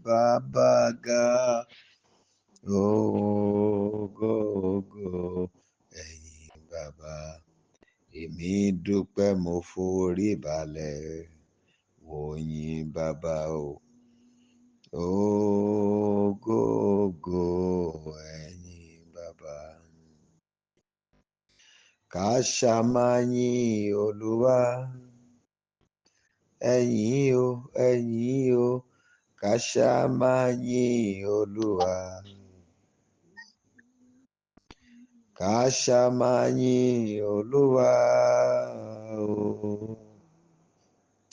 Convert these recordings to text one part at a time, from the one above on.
bàbá ga. Ògo ẹ̀yin bàbá. Èmi dúpẹ́ mo forí balẹ̀ wòyìn bàbá o. Ògo ẹ̀yin bàbá. Ká ṣá máa yìn Olúwa. Ẹ̀yin o, ká ṣá máa yìn Olúwa. Ká ṣá máa yìn Olúwa o,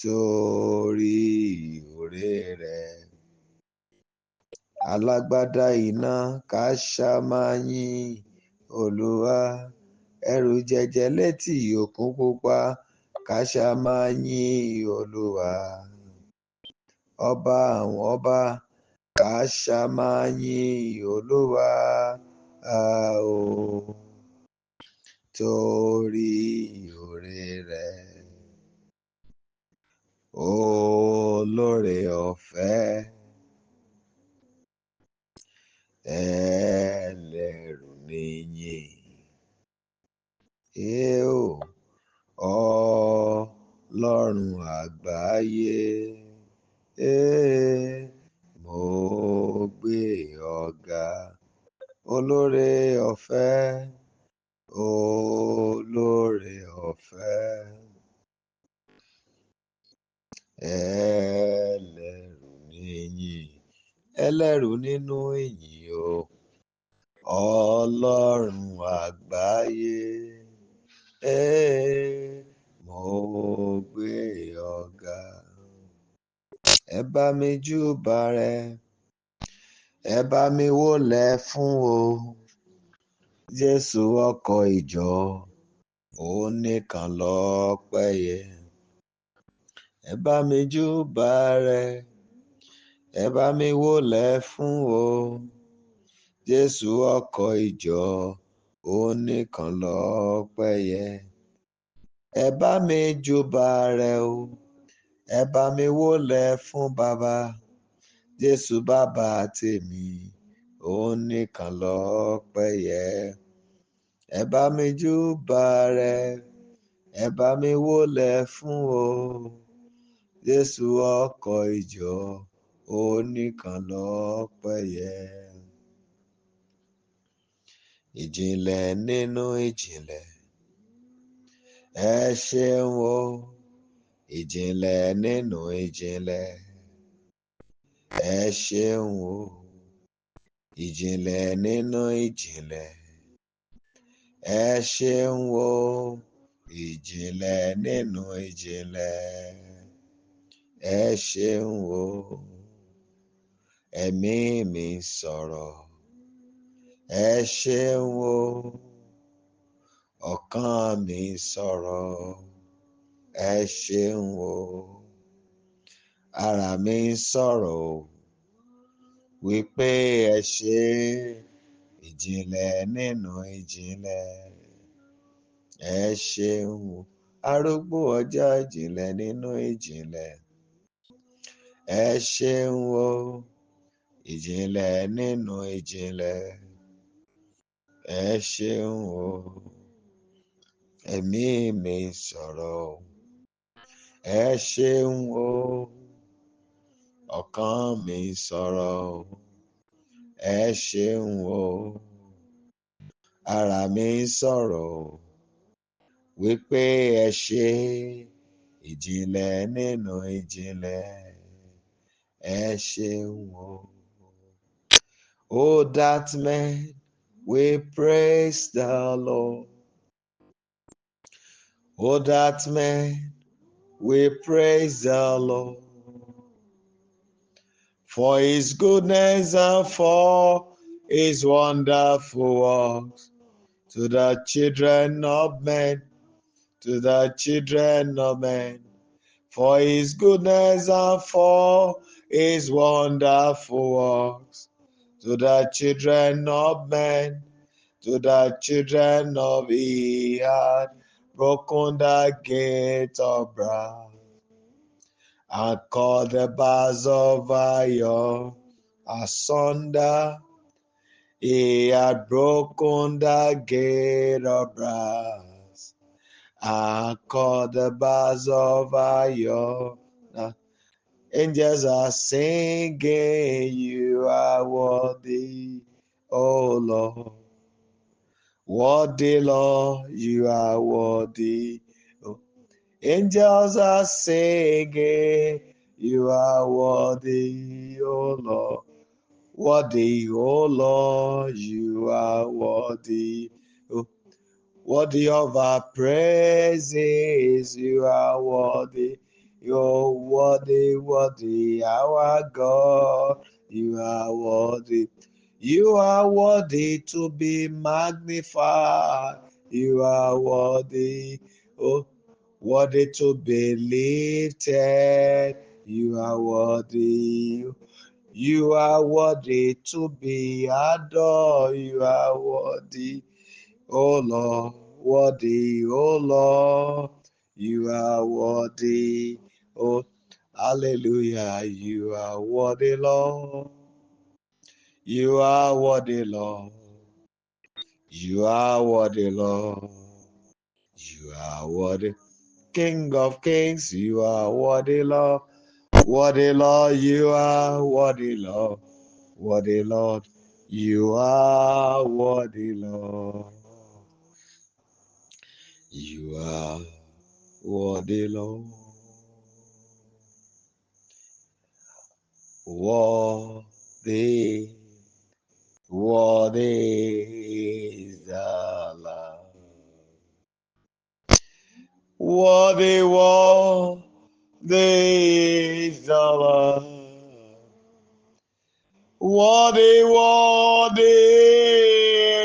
torí oore rẹ̀. Alágbádá iná, ká ṣá máa yìn Olúwa. Ẹrù jẹjẹ létí òkun pupa, ká ṣá máa yìn Olúwa. Ọba àwọn ọba, ká ṣá máa yìn Olúwa o, torí oore rẹ̀. Olóore ọ̀fẹ́, ẹlẹ́rù níyìn. Ọlọ́run àgbáyé, mo gbé ọ ga. Olóore ọ̀fẹ́, olóore ọ̀fẹ́, ẹlẹ́rù níyìn. Ẹlẹ́rù nínú ìyìn o, Ọlọ́run àgbáyé, mo gbé ọ ga. Ẹ bá mi júbà rẹ̀, ẹ bá mi wólẹ̀ fún o. Jésù ọkọ̀ ìjọ, òun nìkan lọ́pẹ́ yẹ. Ẹ bá mi júbà rẹ̀, ẹ bá mi wólẹ̀ fún o. Jésù ọkọ̀ ìjọ, òun nìkan lọ́pẹ́ yẹ. Ẹ bá mi júbà rẹ̀ o, ẹ bá mi wólẹ̀ fún bàbá. Jésù bàbá tèmi, òun nìkan lọ́pẹ́ yẹ. Ẹ bá mi júbà rẹ̀, ẹ bá mi wólẹ̀ fún o. Jésù ọkọ̀ ìjọ, òun nìkan lọ́pẹ́ yẹ. Ìjìnlẹ̀ nínú ìjìnlẹ̀, ẹ ṣeun o. Ìjìnlẹ̀ nínú ìjìnlẹ̀, ẹ ṣeun o. Ìjìnlẹ̀ nínú ìjìnlẹ̀, ẹ ṣeun o. Ìjìnlẹ̀ nínú ìjìnlẹ̀, ẹ ṣeun o. Ẹ̀mí mi sọ̀rọ̀, ẹ ṣeun o. Ọkàn mi sọ̀rọ̀, ẹ ṣeun o. Ara mi sọ̀rọ̀ o, wípé ẹ ṣé. Ìjìnlẹ̀ nínú ìjìnlẹ̀, ẹ ṣeun o. Arúgbó ọjọ́, ìjìnlẹ̀ nínú ìjìnlẹ̀, ẹ ṣeun o. Ìjìnlẹ̀ nínú ìjìnlẹ̀, ẹ ṣeun o. Ẹ̀mí mi sọ̀rọ̀ o, ẹ ṣeun o. Ọkàn mi sọ̀rọ̀ o, ẹ ṣeun o. Ara mi sọ̀rọ̀ o, wípé ẹ ṣé. Ìjìnlẹ̀ nínú ìjìnlẹ̀, ẹ ṣeun o. Oh, that man, we praise the Lord. Oh, that man, we praise the Lord. For his goodness and for his wonderful works to the children of men, to the children of men. For his goodness and for his wonderful works to the children of men, to the children of he had broken the gate of brass and cut the bars of iron asunder. He had broken the gate of brass and cut the bars of iron. Angels are singing, you are worthy, O Lord. Worthy, Lord, you are worthy. Oh. Angels are singing, you are worthy, O Lord. Worthy, O Lord, you are worthy. Oh. Worthy of our praises, you are worthy. You're worthy, worthy, our God, you are worthy. You are worthy to be magnified. You are worthy, oh, worthy to be lifted. You are worthy. You are worthy to be adored. You are worthy. Oh Lord, worthy, oh Lord, you are worthy. Oh, hallelujah, you are worthy, Lord. You are worthy, Lord. You are worthy, Lord. You are worthy. King of kings, you are worthy, Lord. Worthy, Lord, you are worthy, Lord. Worthy, Lord, you are worthy, Lord. You are worthy, Lord. Worthy, worthy is the Lamb. Worthy, worthy is the Lamb. Worthy, worthy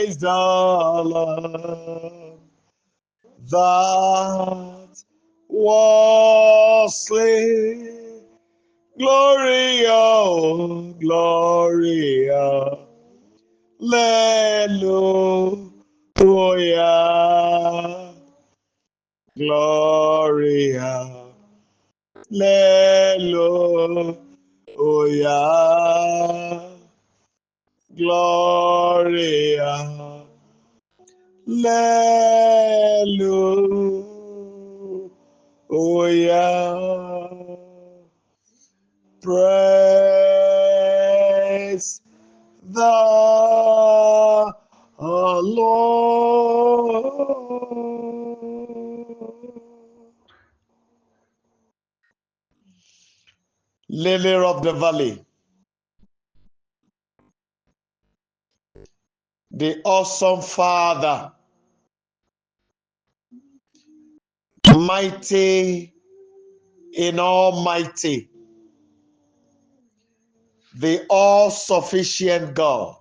is the Lamb that was slain. Gloria, oh, Gloria, Hallelujah, Gloria, Hallelujah, Gloria, Hallelujah. Praise the Lord. Lily of the valley, the awesome Father, mighty in Almighty, the all-sufficient God,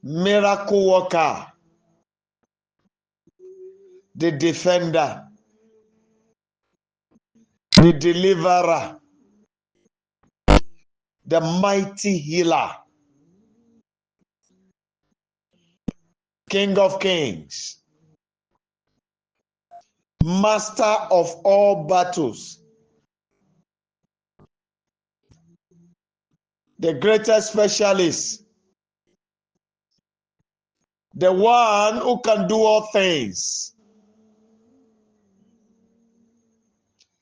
miracle worker, the defender, the deliverer, the mighty healer, King of kings, master of all battles, the greatest specialist, the one who can do all things,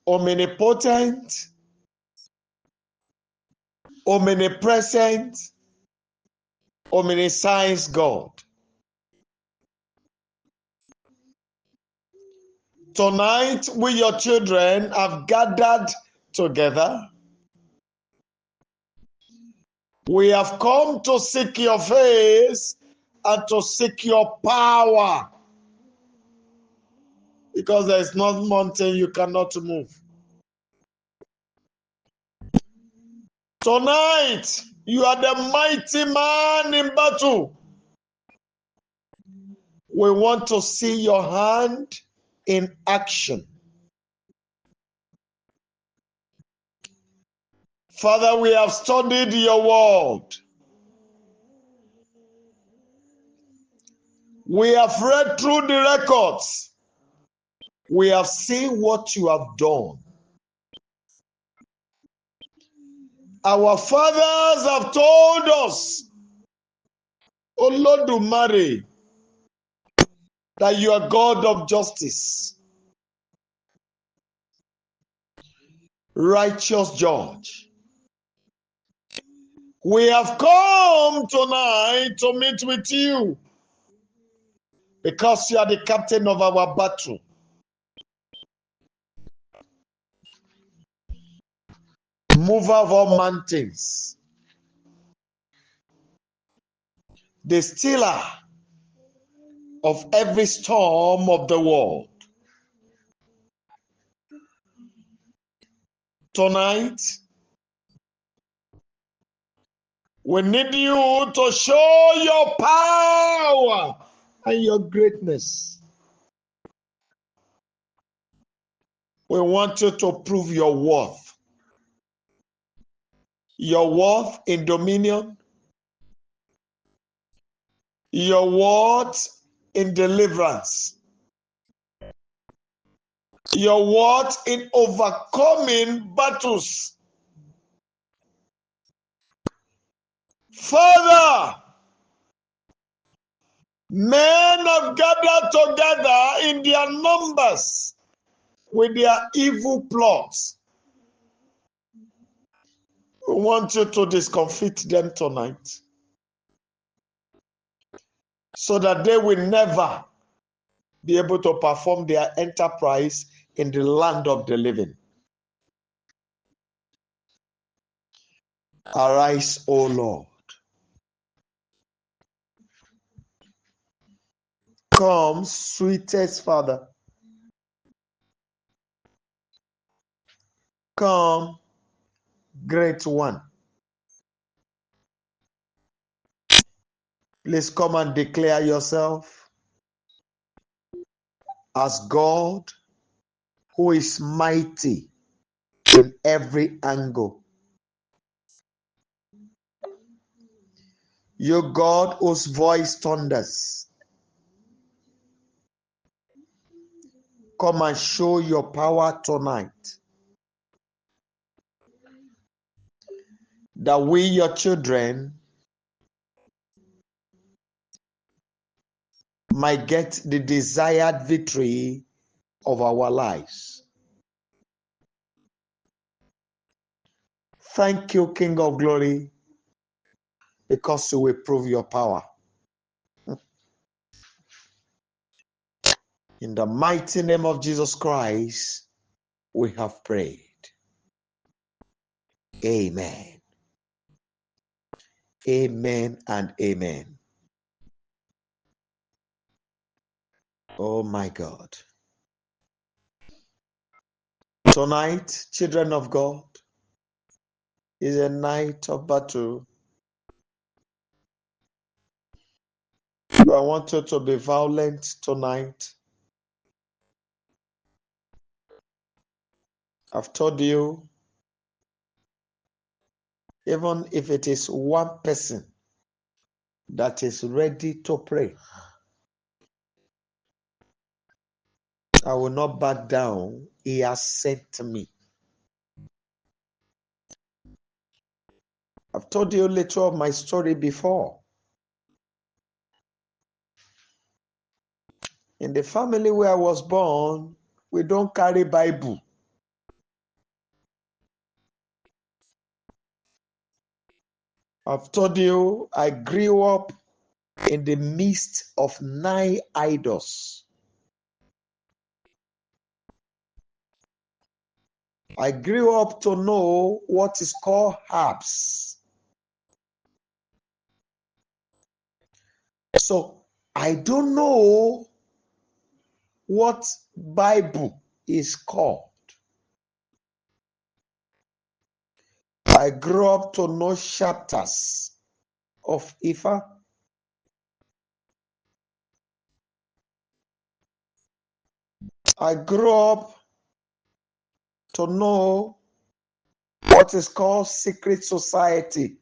omnipotent, omnipresent, omniscience God. Tonight, we, your children, have gathered together. We have come to seek your face and to seek your power, because there is no mountain you cannot move. Tonight, you are the mighty man in battle. We want to see your hand in action. Father, we have studied your word. We have read through the records. We have seen what you have done. Our fathers have told us, Olodumare, that you are God of justice, righteous judge. We have come tonight to meet with you because you are the captain of our battle. Mover of all mountains, the stiller of every storm of the world. Tonight, we need you to show your power and your greatness. We want you to prove your worth. Your worth in dominion, your worth in deliverance, your worth in overcoming battles. Father, men have gathered together in their numbers with their evil plots. We want you to discomfit them tonight so that they will never be able to perform their enterprise in the land of the living. Arise, O Lord. Come, sweetest Father. Come, great one. Please come and declare yourself as God who is mighty in every angle. You God whose voice thunders. Come and show your power tonight. That we, your children, might get the desired victory of our lives. Thank you, King of Glory, because you will prove your power. In the mighty name of Jesus Christ, we have prayed. Amen. Amen and amen. Oh my God. Tonight, children of God, is a night of battle. I want you to be violent tonight. I've told you, even if it is one person that is ready to pray, I will not back down. He has sent me. I've told you a little of my story before. In the family where I was born, we don't carry Bible. I've told you I grew up in the midst of 9 idols. I grew up to know what is called herbs. So I don't know what Bible is called. I grew up to know chapters of Ifa. I grew up to know what is called secret society.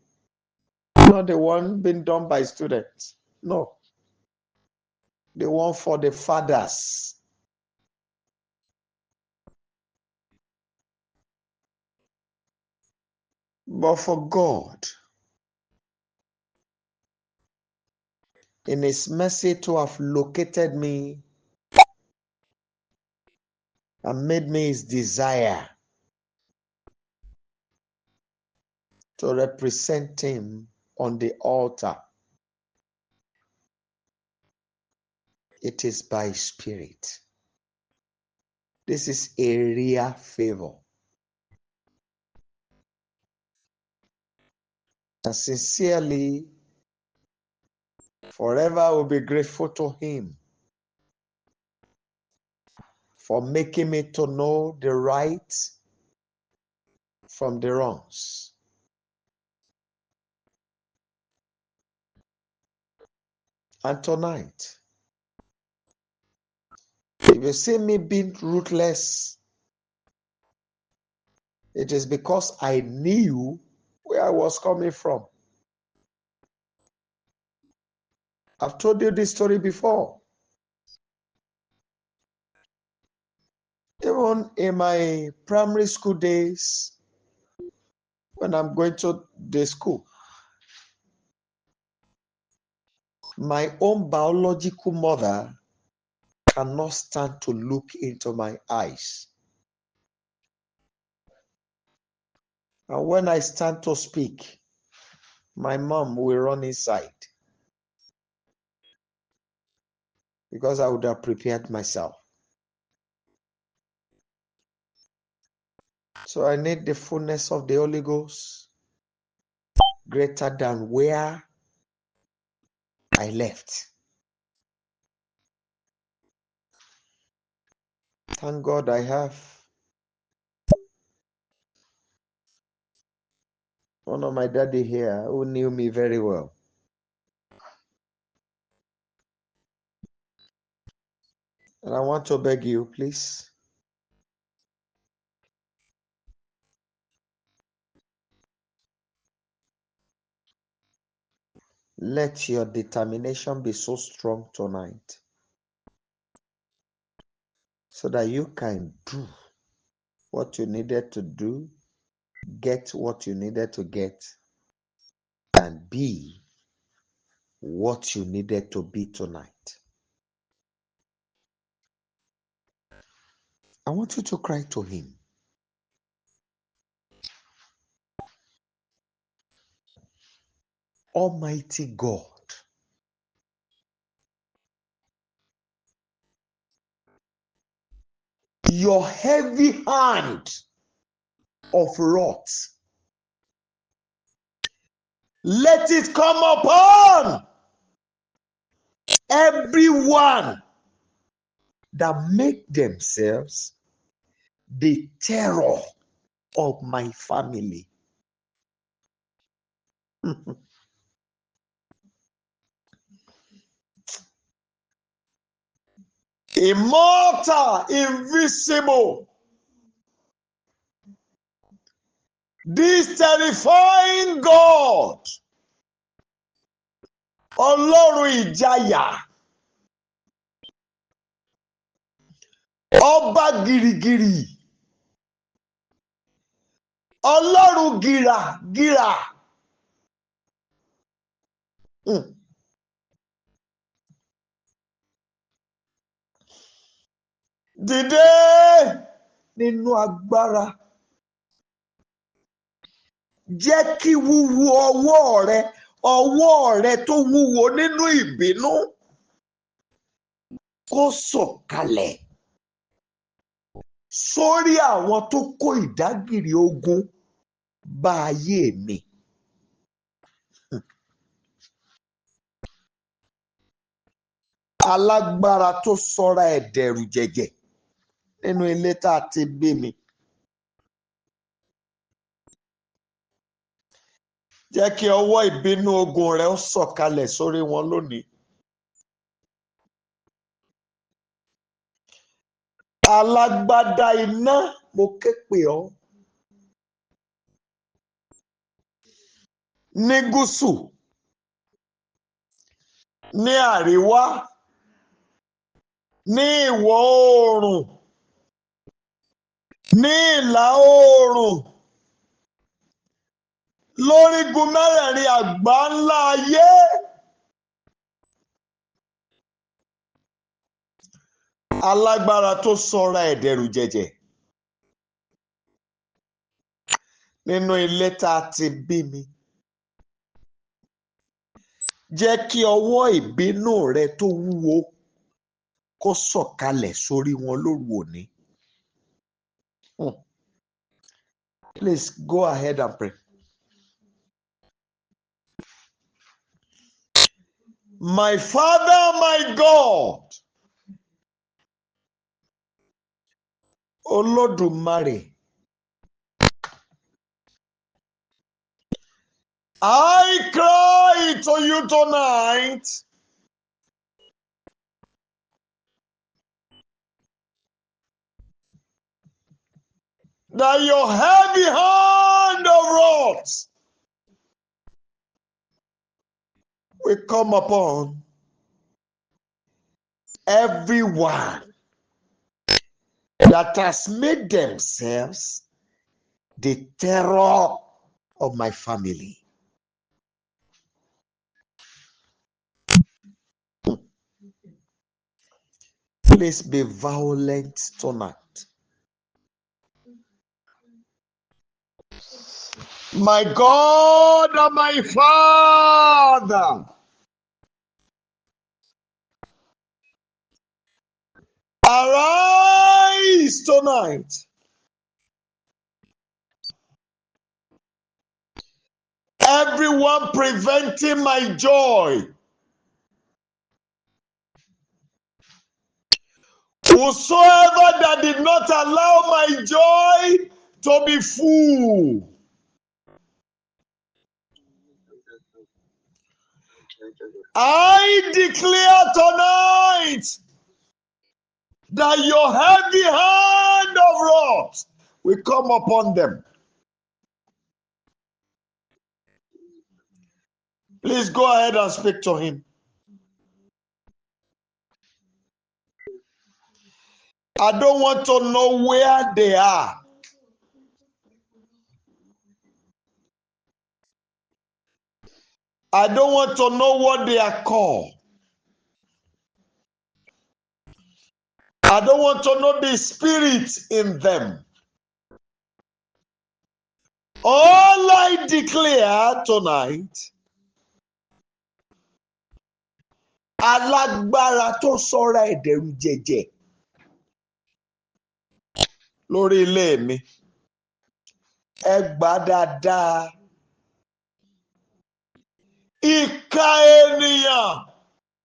Not the one being done by students. No. The one for the fathers. But for God, in His mercy to have located me and made me His desire to represent Him on the altar, it is by Spirit. This is a real favor. And sincerely, forever I will be grateful to Him for making me to know the right from the wrongs. And tonight, if you see me being ruthless, it is because I knew where I was coming from. I've told you this story before. Even in my primary school days, when I'm going to the school, my own biological mother cannot stand to look into my eyes. And when I stand to speak, my mom will run inside because I would have prepared myself. So I need the fullness of the Holy Ghost greater than where I left. Thank God I have one of my daddy here who knew me very well. And I want to beg you, please, let your determination be so strong tonight so that you can do what you needed to do, get what you needed to get, and be what you needed to be tonight. I want you to cry to Him. Almighty God, your heavy hand of wrath, let it come upon everyone that make themselves the terror of my family. Immortal, invisible, this terrifying God, Ọlọ́run ìjayà, Ọba gìrìgìrì, Ọlọ́run gìràgìrà. Dìde nínú agbára. Jẹ́ kí wúwo ọwọ́ rẹ tó wúwo nínú ìbínú kó sọ̀kalẹ̀ sórí àwọn tó kó ìdágìrì ogun bá ayé mi. Alágbára tó sọra ẹ̀ dẹ̀rù jẹ̀jẹ̀ nínú ilé tá a ti bí mi. Jẹ́ kí ọwọ́ ìbínú ogun rẹ ó sọ̀kalẹ̀ sórí wọn lónìí. Alágbádá iná, mo ké pè ọ́. Ní gúúsù, ní àríwá, ní ìwọ̀ oòrùn, ní ìlà oòrùn, lórígun mẹ́rẹ̀ẹ̀rin àgbá ńlá ayé. Alágbára tó sọra ẹ̀dẹ̀rù jẹ̀jẹ̀ nínú ilé tá a ti bí mi. Jẹ́ kí ọwọ́ ìbínú rẹ tó wúwo kó sọ̀kalẹ̀ sórí wọn lóru òní. Please go ahead and pray. My Father, my God, Olódùmarè, I cry to you tonight that your heavy hand of wrath will come upon everyone that has made themselves the terror of my family. Please be violent tonight. My God and my Father, arise tonight. Everyone preventing my joy, whosoever that did not allow my joy to be full, I declare tonight that your heavy hand of wrath will come upon them. Please go ahead and speak to him. I don't want to know where they are. I don't want to know what they are called. I don't want to know the spirit in them. All I declare tonight, alágbára tó sọra ẹ̀dẹ̀rù jẹ̀jẹ̀ lórí ilé mi, ẹ gbà dáadáa. Ìkà ènìyàn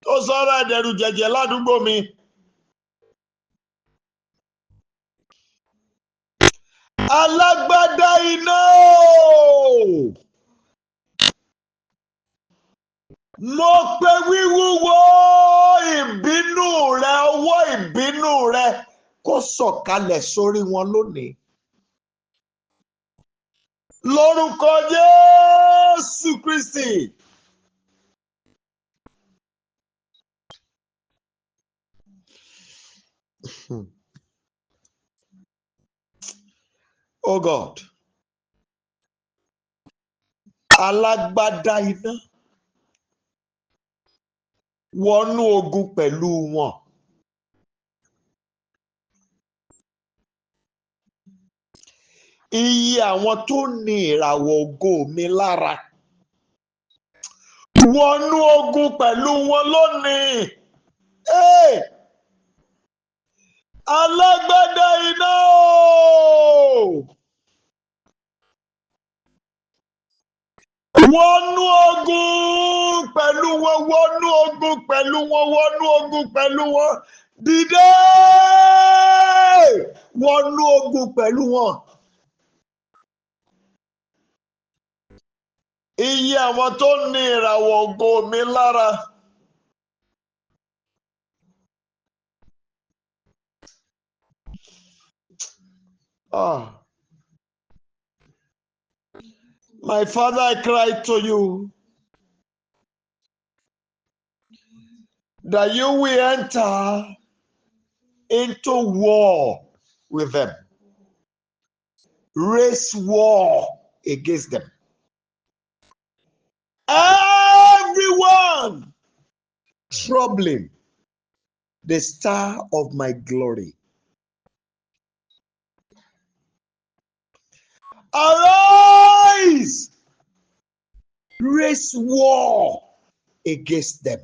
tó sọra ẹ̀dẹ̀rù jẹ̀jẹ̀ ládùúgbò mi. Alágbádá iná o. Mo pe wíwúwo ìbínú rẹ, ọwọ́ ìbínú rẹ kó sọ̀kalẹ̀ sórí wọn lónìí. Lórúkọ Jésù Kristi. Oh God. Alágbádá iná wọnú ogun pẹ̀lú wọn. Iye àwọn tó ní ìràwọ̀ ògo mi lára wọnú ogun pẹ̀lú wọn lónìí. Hey! Alágbádá iná o. Wọnú ogun pẹ̀lú wọn, wọnú ogun pẹ̀lú wọn, wọnú ogun pẹ̀lú wọn. Dìde! Wọnú ogun pẹ̀lú wọn. Iye àwọn tó ní ìràwọ̀ ògo mi lára. My Father, I cry to you that you will enter into war with them. Raise war against them. Everyone troubling the star of my glory. Arise, raise war against them.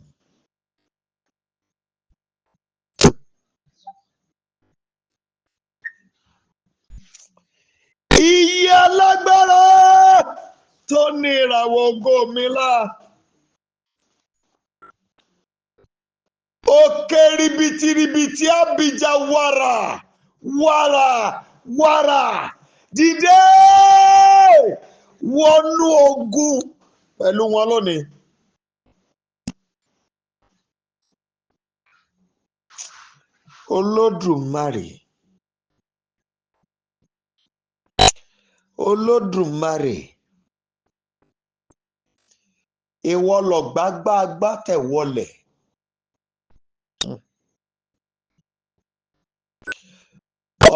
Iye alágbára tó ní ìràwọ̀ ògo mi lá. Òkè ribiti Abija wàrà wàrà wàrà dìde wọnú ogun pẹ̀lú wọn lónìí. Olódùmarè, Olódùmarè, ìwọ lọ̀gbágbá agbátẹ̀wọlẹ̀.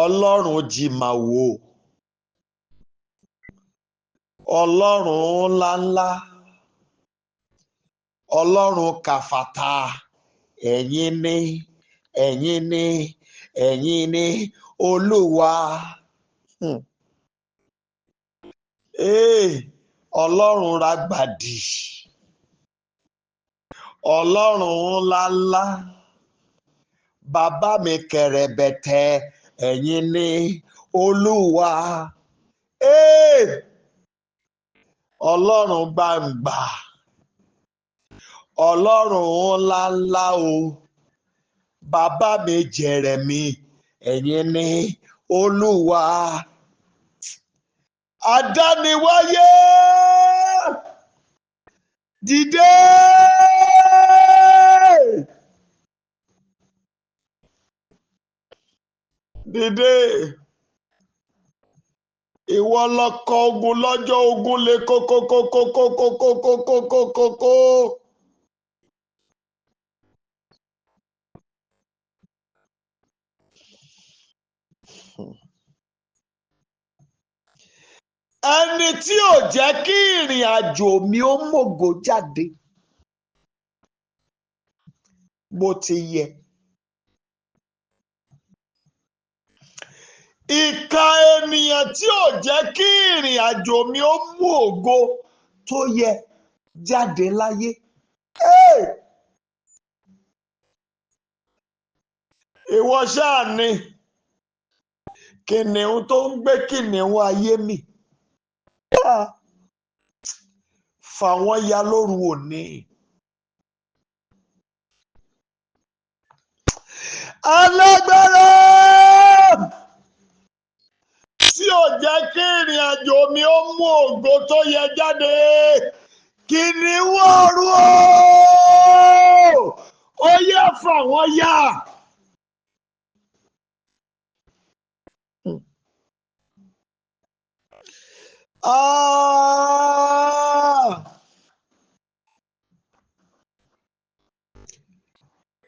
Ọlọ́run jìmàwò, Ọlọ́run ńláńlá, Ọlọ́run kàfàtà, ẹ̀yin ni, ẹ̀yin ni, ẹ̀yin ni Olúwa. Ọlọ́run rágbàdì, Ọlọ́run ńláńlá, bàbá mi kẹ̀rẹ̀bẹ̀tẹ̀, ẹ̀yin ni Olúwa. Ọlọ́run gbàǹgbà, Ọlọ́run ńláńlá o, bàbá mi jẹ̀rẹ̀ mi, ẹ̀yin ni Olúwa. Adániwáyé, dìde. Dìde. Ìwọ lọkọ ogun lọ́jọ́ ogun le kókókókókókókókókókókókó. Ẹni tí ò jẹ́ kí ìrìn àjò mi ó mògo jáde bó ti yẹ. Ìkà ènìyàn tí ò jẹ́ kí ìrìn àjò mi ó mú ògo tó yẹ jáde láyé. Ìwọ ṣáà ni kìnìún tó ń gbé kìnìún ayé mì. Fà wọ́n ya lóru òní. Alágbára tí ò jẹ́ kí ìrìn àjò mi ó mú ògo tó yẹ jáde. Kìnìún ọ̀run ó yá fà wọ́n ya.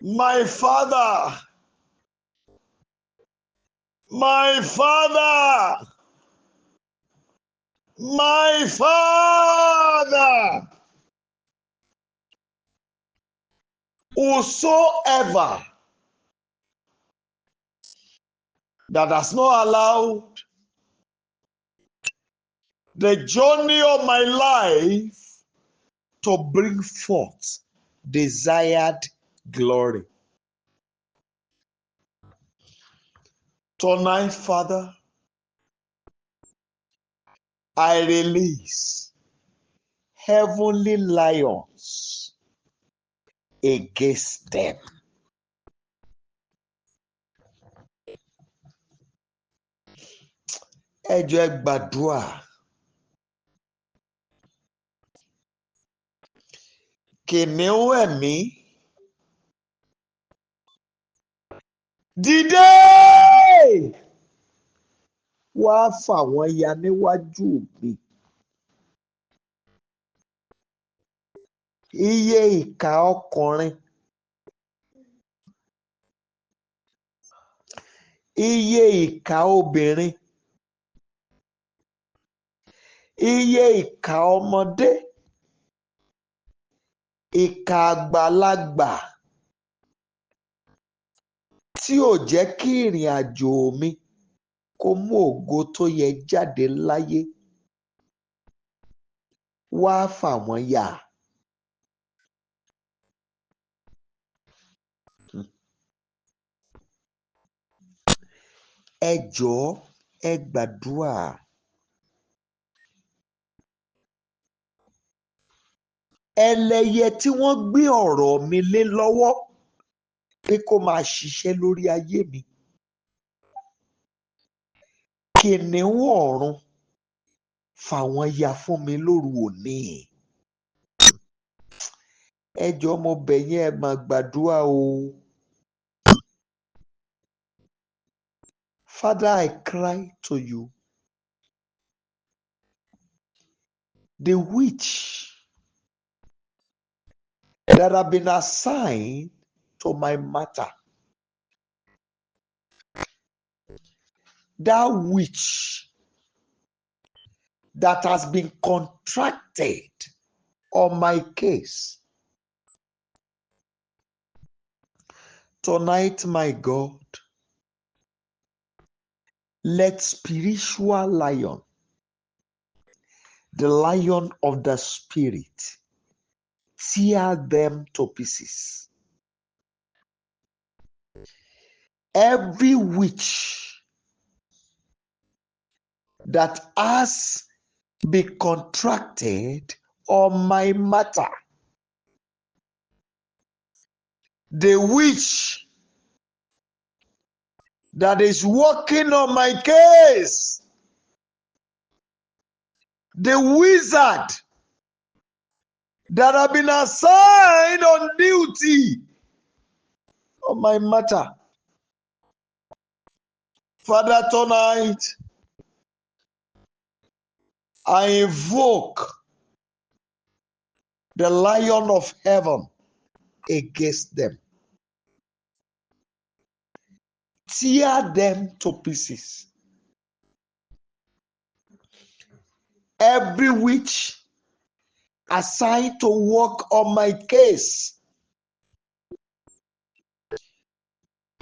My Father, my Father, my Father, whosoever that has not allowed the journey of my life to bring forth desired glory. Tonight, Father, I release heavenly lions against them. Ẹ jọ̀ọ́ ẹ gbàdúrà. Kìnìún ẹ̀mí, dìde wá fà wọ́n ya níwájú mi. Iye ìkà ọkùnrin, iye ìkà obìnrin, iye ìkà ọmọdé, ìkà àgbàlagbà tí ò jẹ́ kí ìrìn àjò mi kó mú ògo tó yẹ jáde láyé, wá fà wọ́n ya. Ẹ jọ̀ọ́ ẹ gbàdúrà. Ẹlẹ́yẹ tí wọ́n gbé ọ̀rọ̀ mi lé lọ́wọ́ pé kó máa ṣiṣẹ́ lórí ayé mi, kìnìún ọ̀run fà wọ́n ya fún mi lóru òní. Ẹ jọ̀ọ́ mo bẹ̀ yín, ẹ máa gbàdúrà o. Father, I cry to you. The witch that have been assigned to my matter, that witch that has been contracted on my case, tonight, my God, let spiritual lion, the lion of the spirit, tear them to pieces. Every witch that has been contracted on my matter, the witch that is working on my case, the wizard that have been assigned on duty on my matter, Father, tonight I invoke the lion of heaven against them. Tear them to pieces. Every witch assigned to work on my case,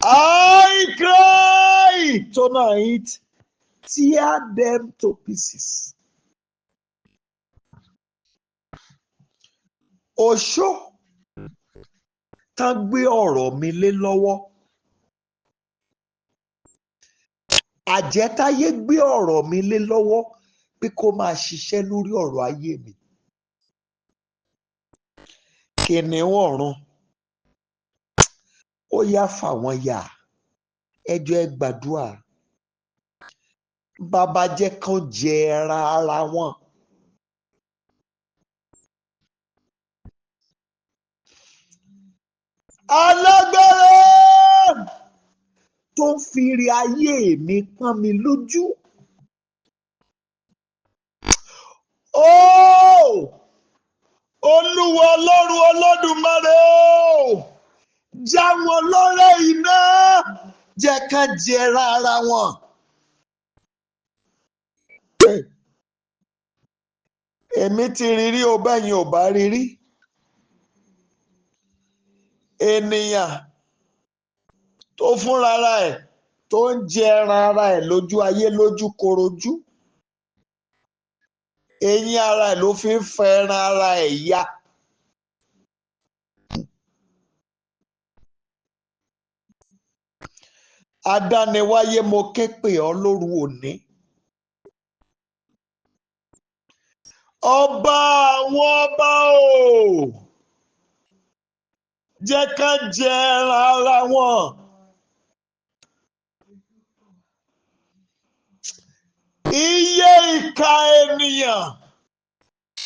I cry tonight, tear them to pieces. Oṣó tán gbé ọ̀rọ̀ mi lé lọ́wọ́, àjẹ́táyé gbé ọ̀rọ̀ mi lé lọ́wọ́ pé kó máa ṣiṣẹ́ lórí ọ̀rọ̀ ayé mi, kìnìún ọ̀run ó yá fà wọ́n ya. Ẹ jọ̀ọ́ ẹ gbàdúrà. Bàbá jẹ́ kán jẹ ẹran ara wọn. Alágbára tó ń fi ire ayé mi pọ́n mi lójú. Olúwa Ọlọ́run Olódùmarè o, já wọn lọ́rẹ́ iná, jẹ́ ká jẹra ara wọn. Èmi ti rírí o, bẹ́yìn ò bá rírí. Ènìyàn tó fúnra ẹ̀ tó ń jẹ ẹran ara ẹ̀ lójú ayé lójú korojú, eyín ara ẹ̀ ló fi ń fẹ ẹran ara ẹ̀ ya. Adániwáyé, mo ké pè ọ́ lóru òní. Ọba àwọn ọba o, jẹ́ ká jẹ ẹran ara wọn. Iye ìka ènìyàn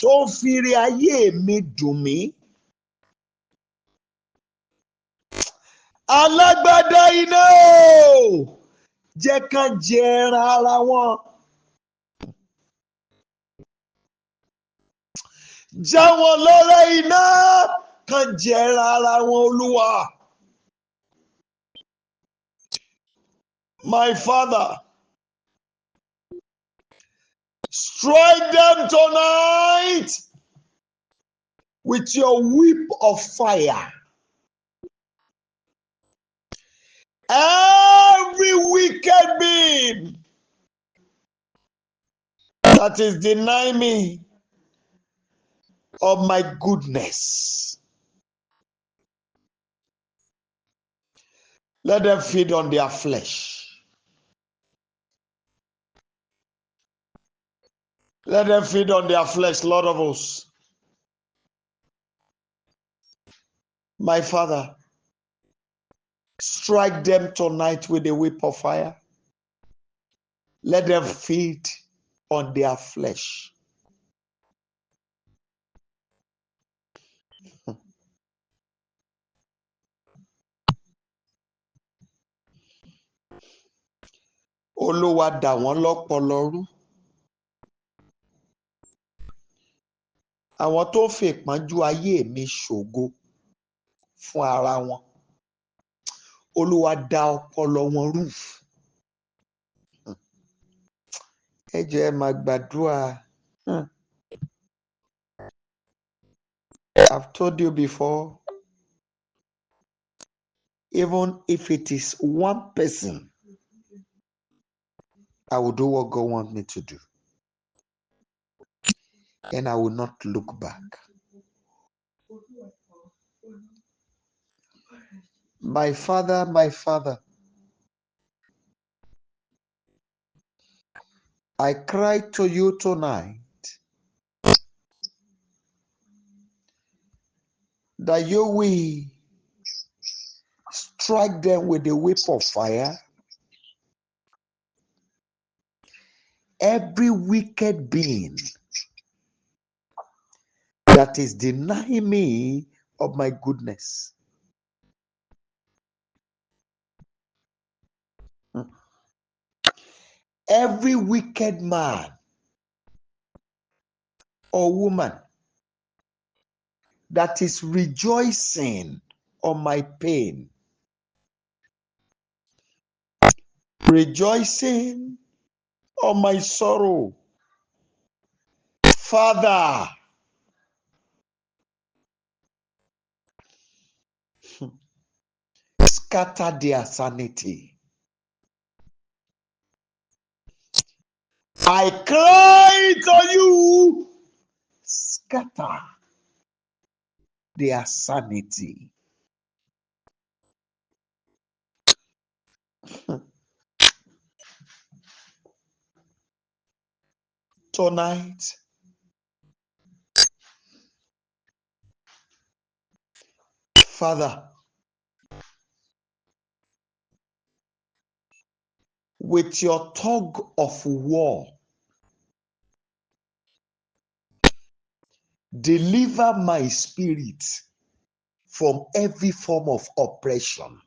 tó ń fi ire ayé mi dùn mí, alágbádá iná o, jẹ́ ká jẹ ẹran ara wọn. Já wọn lọ́rẹ́ iná, ká jẹ ẹran ara wọn, Olúwa. My Father, strike them tonight with your whip of fire. Every wicked being that is denying me of my goodness, let them feed on their flesh. Let them feed on their flesh, Lord of hosts. My Father, strike them tonight with the whip of fire. Let them feed on their flesh. Olúwa dà wọ́n lọ́pọlọ rú. Àwọn tó fi ìpọ́njú ayé mi ṣògo fún ara wọn. Olúwa dà ọpọlọ wọn rú. Ẹ jọ̀ọ́ ẹ máa gbàdúrà. I've told you before, even if it is one person, I will do what God wants me to do. And I will not look back. My Father, I cry to you tonight that you will strike them with the whip of fire. Every wicked being that is denying me of my goodness. Every wicked man or woman that is rejoicing on my pain, rejoicing on my sorrow. Father, scatter their sanity. I cry to you, scatter their sanity. Tonight, Father, with your tug of war, deliver my spirit from every form of oppression.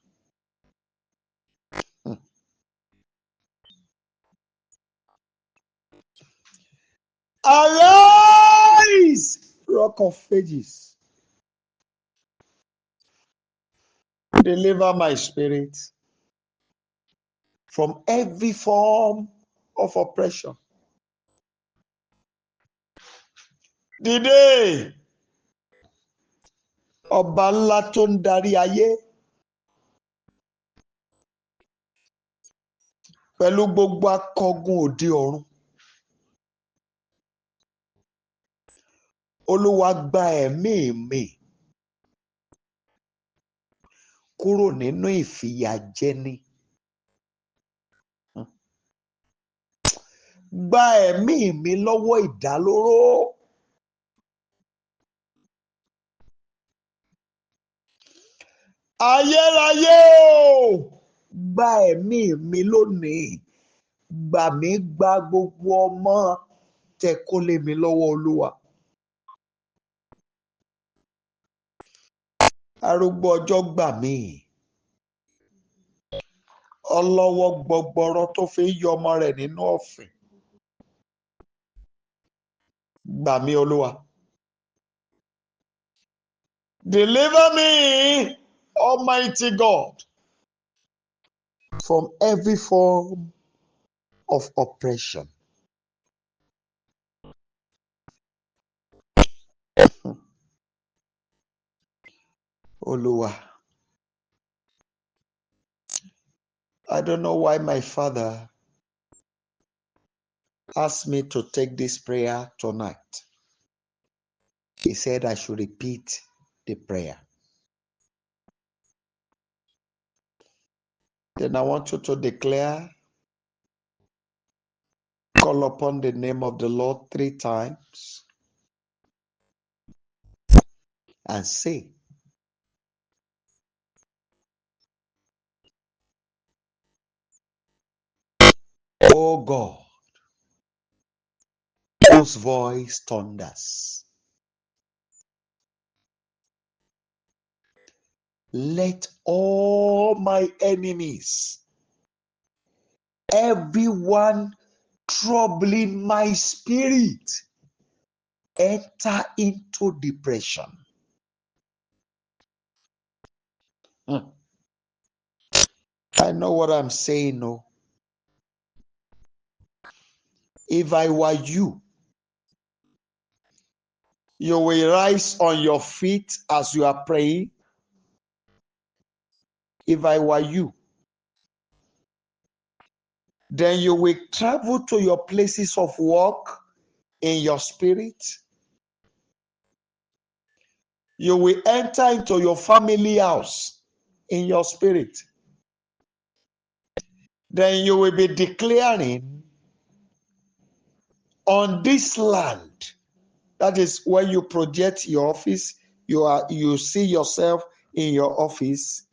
Arise, Rock of Ages. Deliver my spirit from every form of oppression. Dìde, ọba ńlá tó ń darí ayé, pẹ̀lú gbogbo akọgun òde ọ̀run. Olúwa gba ẹ̀mí mi kúrò nínú ìfìyàjẹni. Gba ẹ̀mí mi lọ́wọ́ ìdálóró. Ayérayé o, gba ẹ̀mí mi lónìí. Gbà mí, gba gbogbo ọmọ tẹ kó lé mi lọ́wọ́, Olúwa. Arúgbó ọjọ́ gbà mí. Ọlọ́wọ́ gbọgbọrọ tó fi ń yọ ọmọ rẹ̀ nínú ọ̀fìn. Gbà mí, Olúwa. Deliver me, Almighty God, from every form of oppression. Oluwa, I don't know why my father asked me to take this prayer tonight. He said I should repeat the prayer. Then I want you to declare, call upon the name of the Lord 3 times and say, Oh God, whose voice thunders, let all my enemies, everyone troubling my spirit, enter into depression. I know what I'm saying. No. If I were you, you will rise on your feet as you are praying. If I were you, then you will travel to your places of work in your spirit. You will enter into your family house in your spirit. Then you will be declaring on this land. That is when you project your office, you see yourself in your office.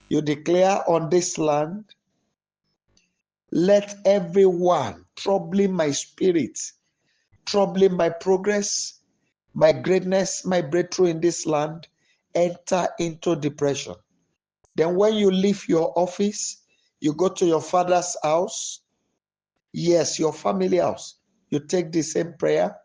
You declare on this land, let everyone troubling my spirit, troubling my progress, my greatness, my breakthrough in this land, enter into depression. Then when you leave your office, you go to your father's house, yes, your family house, you take the same prayer.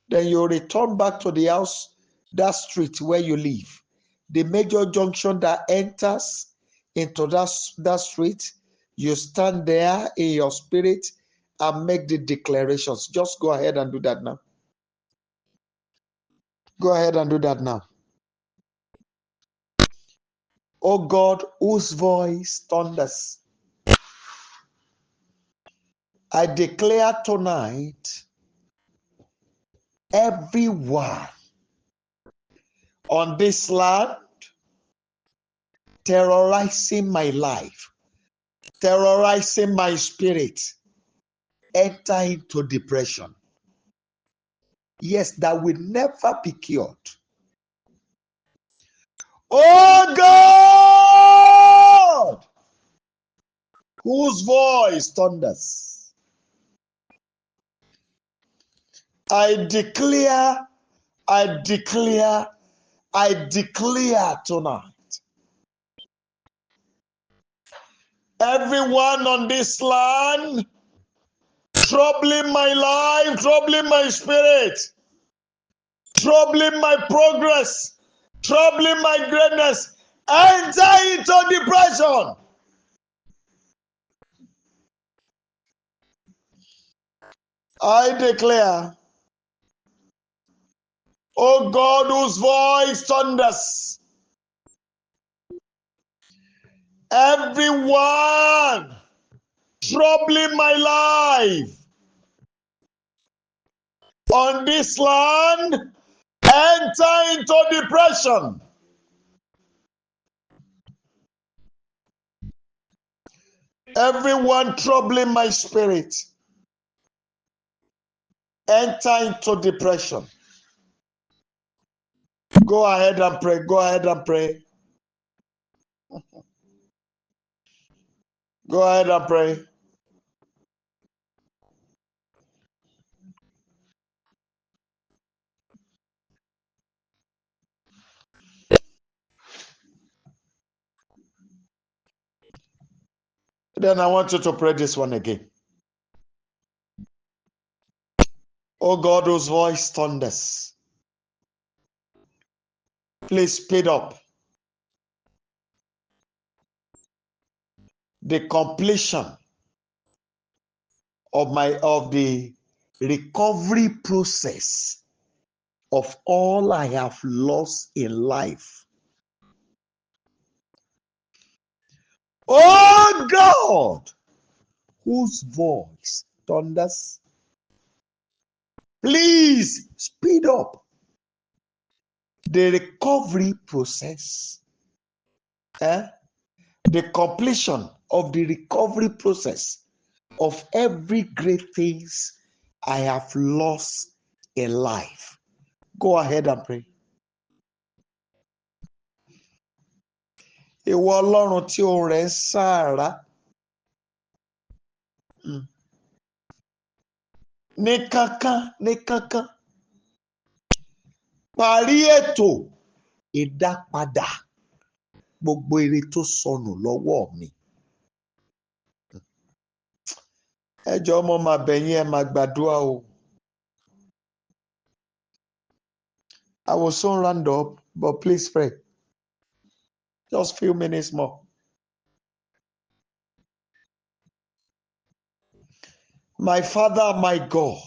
Then you return back to the house, that street where you live, the major junction that enters into that street. You stand there in your spirit and make the declarations. Just go ahead and do that now. Go ahead and do that now. Oh God, whose voice thunders, I declare tonight, everyone on this land terrorizing my life, terrorizing my spirit, enter into depression. Yes, that will never be cured. Oh God, whose voice thunders, I declare tonight, everyone on this land troubling my life, troubling my spirit, troubling my progress, troubling my greatness, enter into depression. I declare, oh God, whose voice thunders, everyone troubling my life on this land, enter into depression. Everyone troubling my spirit, enter into depression. Go ahead and pray. Go ahead and pray. Go ahead and pray. Then I want you to pray this one again. Oh God, whose voice thunders, please speed up the completion of the recovery process of all I have lost in life. Oh God, whose voice thunders, please speed up the recovery process, the completion of the recovery process of every great things I have lost in life. Go ahead and pray. Ìwọ Ọlọ́run tí ohùn rẹ̀ ń sáàrá ní kánkán parí ètò ìdápadà gbogbo ire tó sọnù lọ́wọ́ mi. Ẹ jọ̀ọ́ mo máa bẹ̀ yín, ẹ máa gbàdúrà o. I will soon round up, but please pray. Just few minutes more. My Father, my God,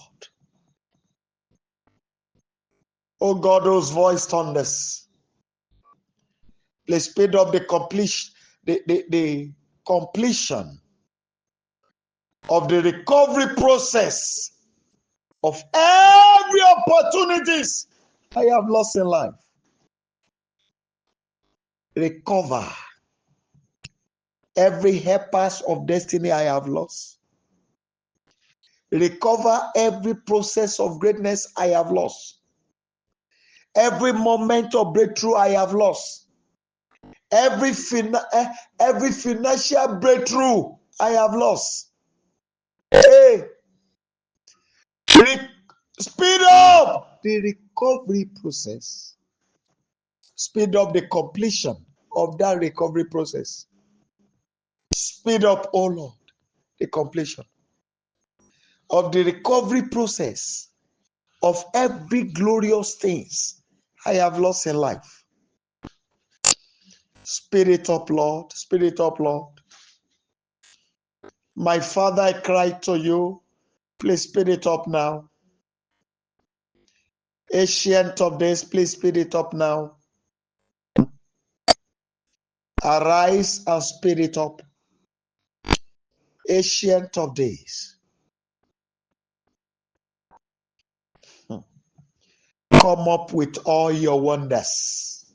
oh God, whose voice thunders, please speed up the completion of the recovery process of every opportunities I have lost in life. Recover every helpers of destiny I have lost. Recover every process of greatness I have lost. Every moment of breakthrough I have lost. Every financial breakthrough I have lost. Hey, speed up the recovery process. Speed up the completion of that recovery process. Speed up, oh Lord, the completion of the recovery process of every glorious things I have lost in life. Speed it up, Lord. Speed it up, Lord. My Father, I cry to you. Please speed it up now. Ancient of days, please speed it up now. Arise and speed it up. Ancient of days. Come up with all your wonders.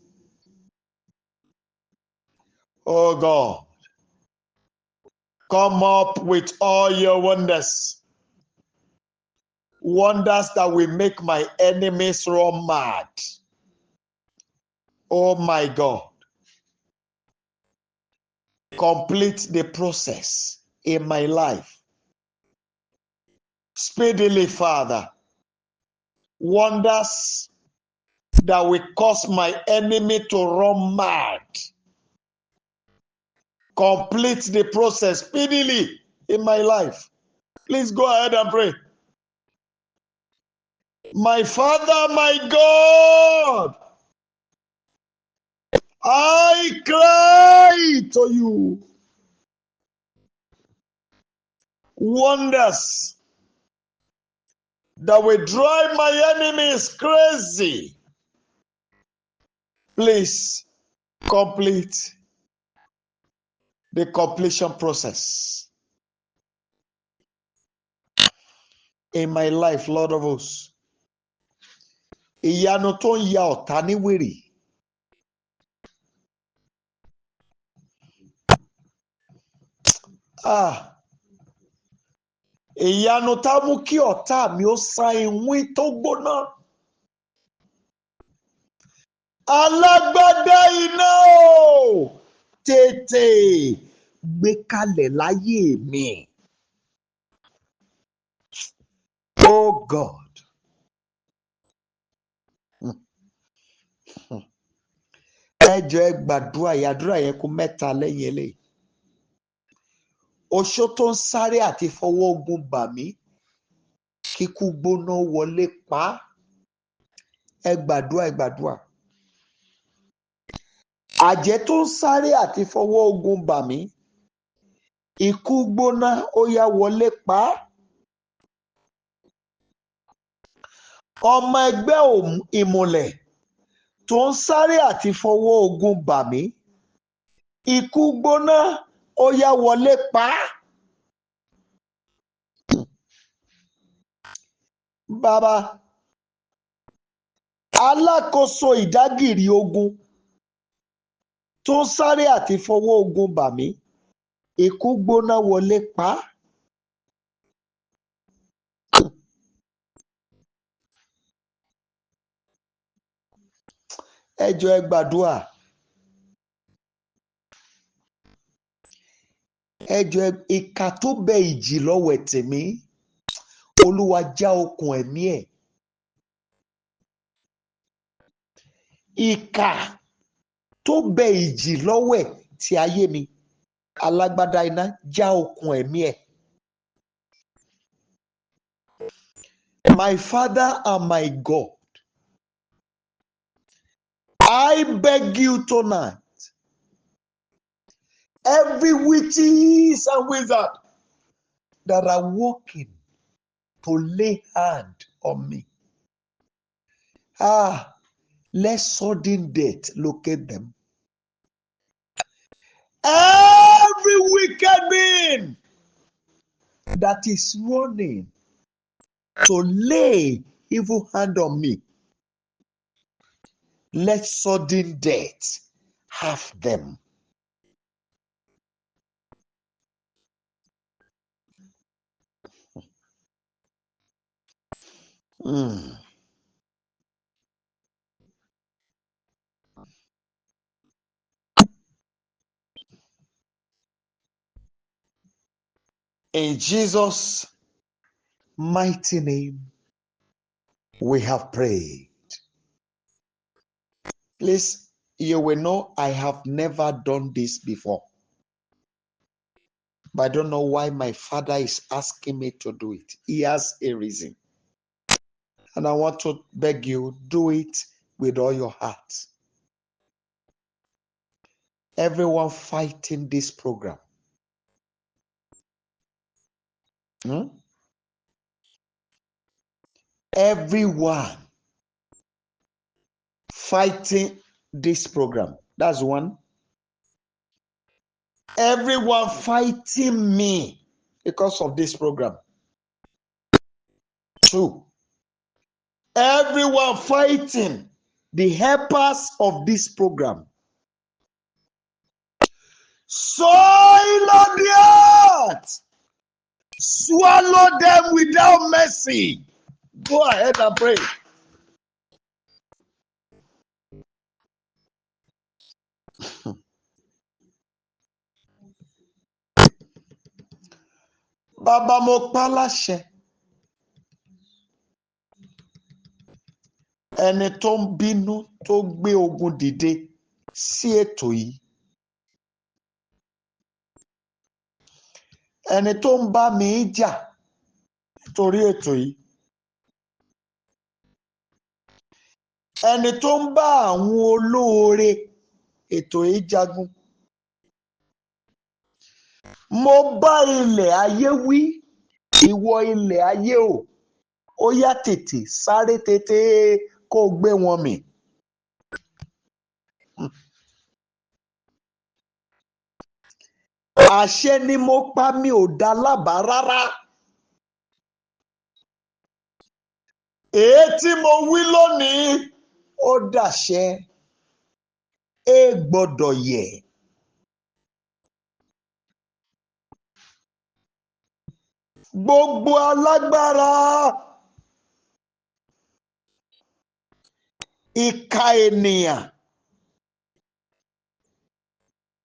Oh God. Come up with all your wonders. Wonders that will make my enemies run mad. Oh my God. Complete the process in my life. Speedily, Father. Wonders that will cause my enemy to run mad. Complete the process speedily in my life. Please go ahead and pray. My Father, my God, I cry to you. Wonders that will drive my enemies crazy. Please complete the completion process in my life, Lord of hosts. Ìyanu tó ń ya ọ̀tá ní wèrè. Ìyanu tá mú kí ọ̀tá mi ó sá ìwín tó gbóná. Alágbádá iná o, tètè gbé kalẹ̀ láyé mi. Oh God. Ẹ jọ̀ọ́ ẹ gbàdúrà yàdúrà yẹn kú mẹ́ta lẹ́yìn eléyìí. Oṣó tó ń sáré àti fọwọ́ ogun bà mí, kíkú gbóná wọlé pa á. Ẹ gbàdúrà. Àjẹ́ tó ń sáré àti fọwọ́ ogun bà mí, ikú gbóná ó yá wọlé pa á. Ọmọ ẹgbẹ́ ìmùlẹ̀ tó ń sáré àti fọwọ́ ogun bà mí, ikú gbóná ó yá wọlé pa á. Bàbá, alákòóso ìdágìrì ogun tó ń sáré àti fọwọ́ ogun bà mí, ikú gbóná wọlé pa á. Ẹ jọ̀ọ́ ẹ gbàdúrà. Ẹ jọ̀ọ́ ìkà tó bẹ ìjì lọ́wẹ̀ tèmi, Olúwa já okùn ẹ̀mí ẹ̀. Ìkà tó bẹ ìjì lọ́wẹ̀ ti ayé mi, alágbádá iná já okùn ẹ̀mí ẹ̀. My Father and my God, I beg you tonight, every witches and wizard that are working to lay hand on me, let sudden death locate them. Every wicked being that is running to lay evil hand on me, let sudden death have them. In Jesus' mighty name, we have prayed. Please, you will know I have never done this before. But I don't know why my father is asking me to do it. He has a reason. And I want to beg you, do it with all your heart. Everyone fighting this program. Everyone fighting this program. That's one. Everyone fighting me because of this program. Two. Everyone fighting the helpers of this program. Soil of the earth, swallow them without mercy. Go ahead and pray. Bàbá mo pa láṣẹ. Ẹni tó ń bínú tó gbé ogun dìde sí ètò yìí. Ẹni tó ń bá mi jà nítorí ètò yìí. Ẹni tó ń bá àwọn olóore ètò yìí jagun. Mo bá ilẹ̀ ayé wí, ìwọ ilẹ̀ ayé o, ó yá tètè sáré tètè kó gbé wọn mì. Àṣẹ ni mo pa, mi ò dá lábàá rárá. Èyí tí mo wí lónìí ó dàṣẹ, ẹ gbọ́dọ̀ yẹ̀. Gbogbo alágbára, ìkà ènìyàn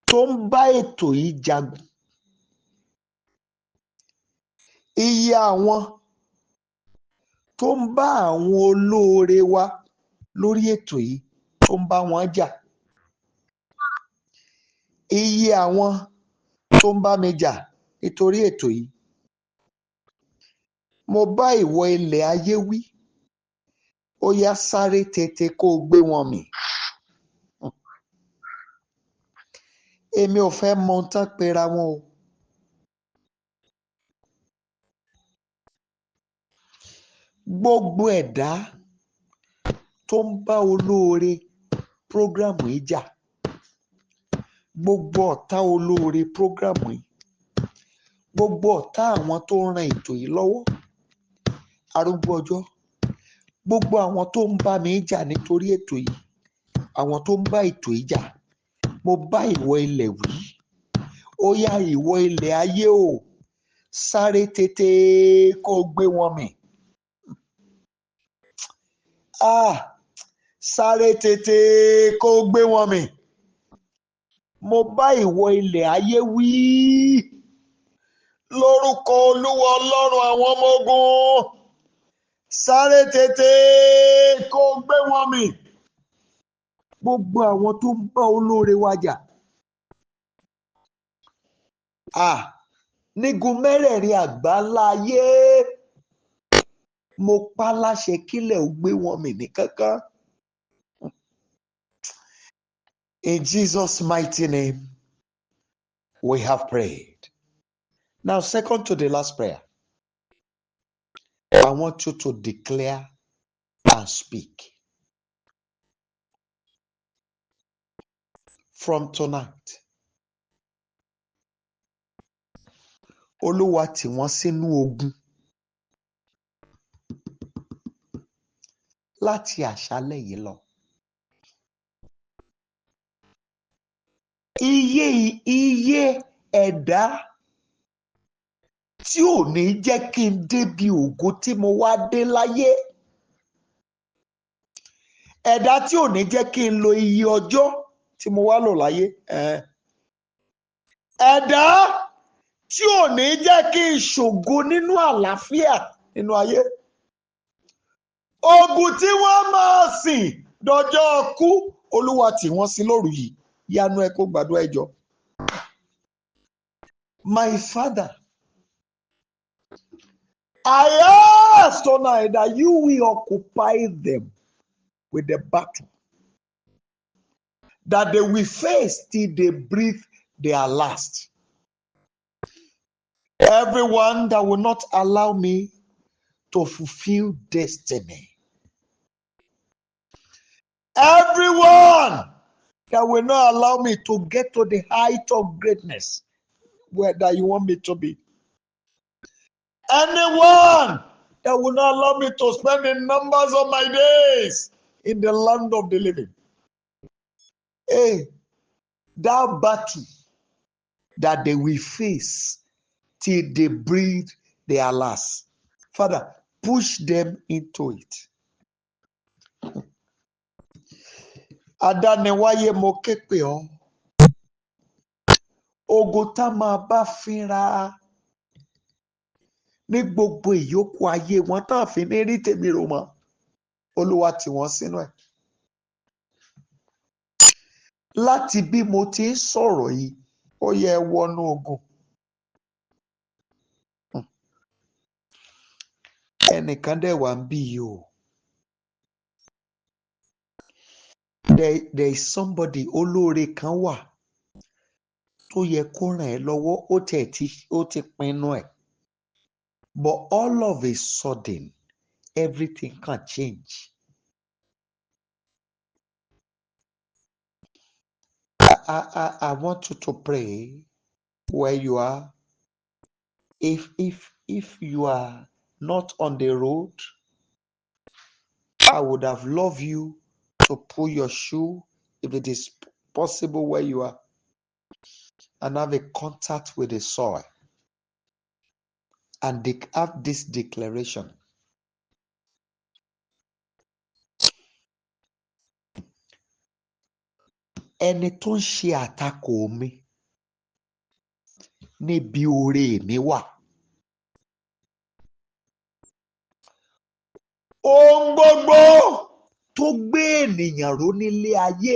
tó ń bá ètò yìí jagun. Iye àwọn tó ń bá àwọn olóore wa lórí ètò yìí tó ń bá wọn jà. Iye àwọn tó ń bá mi jà nítorí ètò yìí. Mo bá ìwọ ilẹ̀ ayé wí, ó yá sáré tètè kó gbé wọn mì. Èmi ò fẹ́ mọ ohun tán pera wọn o. Gbogbo ẹ̀dá tó ń bá olóore prógrámù yìí jà, gbogbo ọ̀tá olóore prógrámù yìí, gbogbo ọ̀tá àwọn tó ń ran ètò yìí lọ́wọ́, arúgbó ọjọ́, gbogbo àwọn tó ń bá mi jà nítorí ètò yìí, àwọn tó ń bá ètò yìí jà, mo bá ìwọ ilẹ̀ wí, ó yá ìwọ ilẹ̀ ayé o, sáré tètè kó gbé wọn mì. Sáré tètè kó gbé wọn mì. Mo bá ìwọ ilẹ̀ ayé wí lórúkọ Olúwa Ọlọ́run àwọn ọmọ ogun, sáré tètè kó gbé wọn mì. Gbogbo àwọn tó ń bá olóore wa jà, nígun mẹ́rẹ̀ẹ̀rin àgbáńlá ayé, mo pa láṣẹ kílẹ̀ ó gbé wọn mì ní kánkán. In Jesus' mighty name, we have prayed. Now, second to the last prayer, I want you to declare and speak. From tonight, Olúwa tì wọ́n sínú ogun láti àṣálẹ́ yìí lọ. Iye ẹ̀dá tí ò ní jẹ́ kí n débi ògo tí mo wá dé láyé, ẹ̀dá tí ò ní jẹ́ kí n lo iye ọjọ́ tí mo wá lò láyé, ẹ̀dá tí ò ní jẹ́ kí n ṣògo nínú àlàáfíà nínú ayé, ogun tí wọ́n máa sìn dọjọ́ kú, Olúwa tì wọ́n sí lóru yìí. Yanu ẹ kó gbàdúrà ẹjọ́. My Father, I ask tonight that you will occupy them with the battle that they will face till they breathe their last. Everyone that will not allow me to fulfill destiny, everyone that will not allow me to get to the height of greatness where that you want me to be, anyone that will not allow me to spend the numbers of my days in the land of the living, that battle that they will face till they breathe their last, Father, push them into it. Adániwáyé, mo ké pè ọ́, ogun tá máa bá fínra ní gbogbo ìyókù ayé wọn tá fi ní rí tèmi rò mọ́, Olúwa tì wọ́n sínú ẹ̀. Láti bí mo ti ń sọ̀rọ̀ yìí, ó yẹ wọnú ogun. Ẹnìkan dẹ̀ wá ń bí yìí o. There is somebody, olóore kan wà tó yẹ kó ràn ẹ́ lọ́wọ́, ó ti pinnu ẹ̀. But all of a sudden, everything can change. I want you to pray where you are. If you are not on the road, I would have loved you to pull your shoe, if it is possible where you are, and have a contact with the soil and have this declaration. Ẹni tó ń ṣe àtakò mi níbi oore mi wà. Ohun gbogbo tó gbé ènìyàn ró nílé ayé,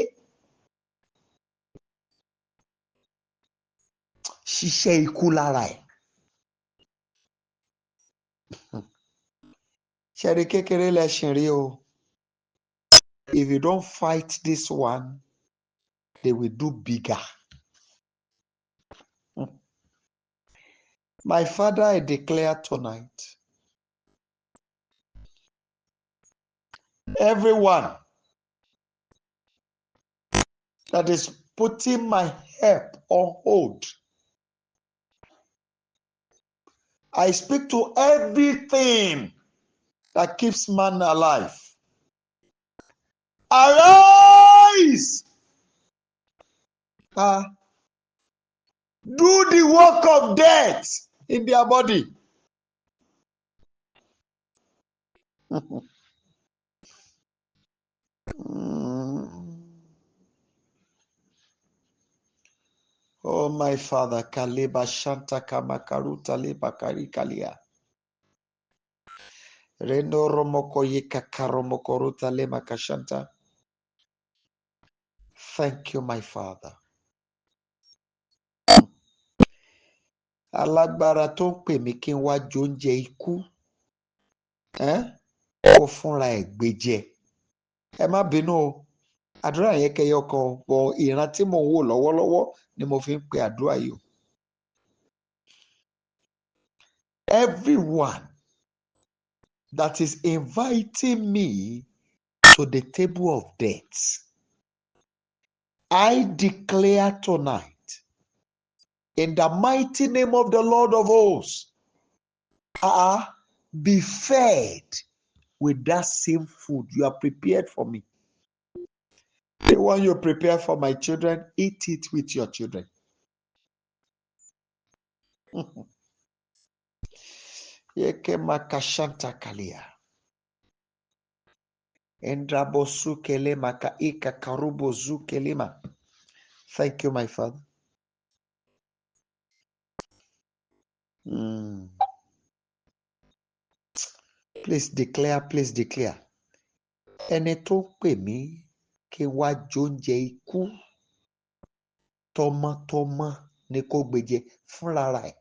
ṣiṣẹ́ ikú lára ẹ̀. Ṣẹ̀rí kékeré lẹ́ṣin rí o. If you don't fight this one, they will do bigger. My Father, I declare tonight, everyone that is putting my help on hold. I speak to everything that keeps man alive. Arise! Do the work of death in their body. Oh, my Father, Kaleba Shanta Kamakaruta Leba Karikalia. Reno Romoko Yika Karomokoruta Lema Kashanta. Thank you, my Father. Alágbára tó ń pè mí kí n wá jóúnjẹ ikú. Ó fúnra ẹ̀ gbé jẹ. Ẹ má bínú o. Àdúrà yẹn kẹyọ kan bọ̀ ìran tí mò ń wò lọ́wọ́lọ́wọ́ ni mo fi ń pe àdúrà yìí o. Everyone that is inviting me to the table of death, I declare tonight, in the mighty name of the Lord of hosts, be fed with that same food you have prepared for me. The one you prepare for my children, eat it with your children. Yeke makashanta kalia. Endrabo sukele maka ika karubo zukelima. Thank you, my Father. Please declare, please declare. Ẹni tó pè mí kí n wá jóúnjẹ ikú tọmọtọmọ ni kó gbèjẹ fúnra ẹ̀.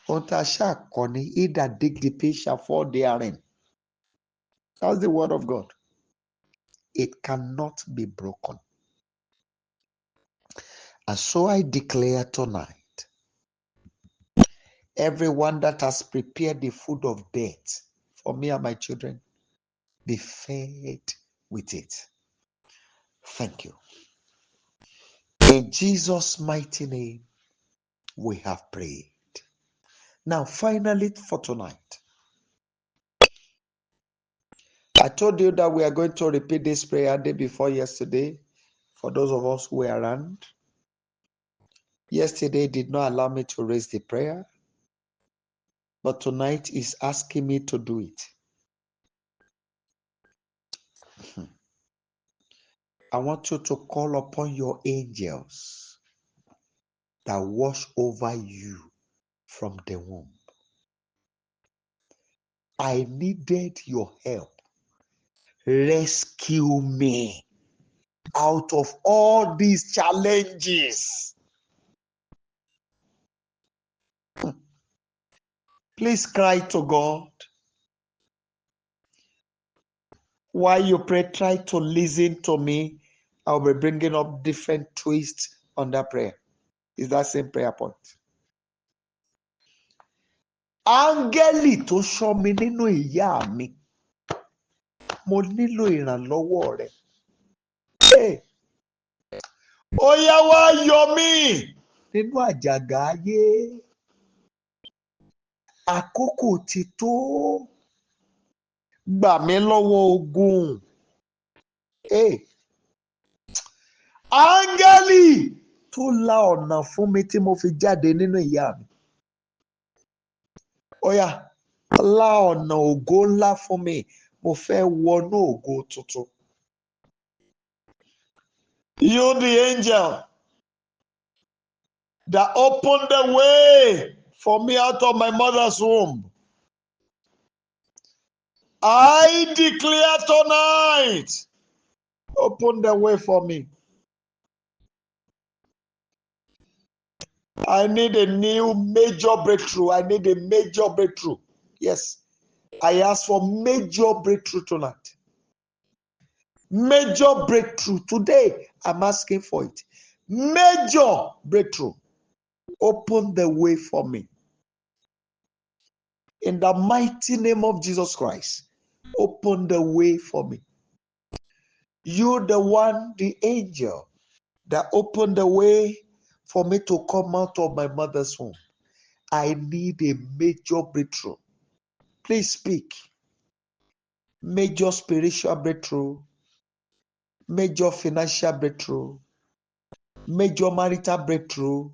Ohun tá a ṣàkọ ni he that dig the pit shall fall therein. That's the word of God. It cannot be broken. And so I declare tonight, everyone that has prepared the food of death for me and my children, be fed with it. Thank you. In Jesus' mighty name, we have prayed. Now, finally, for tonight, I told you that we are going to repeat this prayer day before yesterday, for those of us who were around. Yesterday did not allow me to raise the prayer, but tonight is asking me to do it. I want you to call upon your angels that watch over you from the womb. I needed your help. Rescue me out of all these challenges. Please cry to God. While you pray, try to listen to me. I'll be bringing up different twists on that prayer. It's that same prayer point. Áńgẹ́lì tó ṣọ́ mi nínú ìyá mi, mo nílò ìrànlọ́wọ́ rẹ̀. Ó yá wá yọ mí nínú àjàgà ayé. Àkókò ti tó. Gbà mí lọ́wọ́ ogun. Áńgẹ́lì tó la ọ̀nà fún mi tí mo fi jáde nínú ìyá mi. Ó yá la ọ̀nà ògo ńlá fún mi. Mo fẹ́ wọnú ògo tuntun. You, the angel that opened the way for me out of my mother's womb, I declare tonight, open the way for me. I need a new major breakthrough. I need a major breakthrough. Yes, I ask for major breakthrough tonight. Major breakthrough. Today, I'm asking for it. Major breakthrough. Open the way for me. In the mighty name of Jesus Christ, open the way for me. You, the one, the angel that opened the way for me to come out of my mother's womb. I need a major breakthrough. Please speak. Major spiritual breakthrough, major financial breakthrough, major marital breakthrough,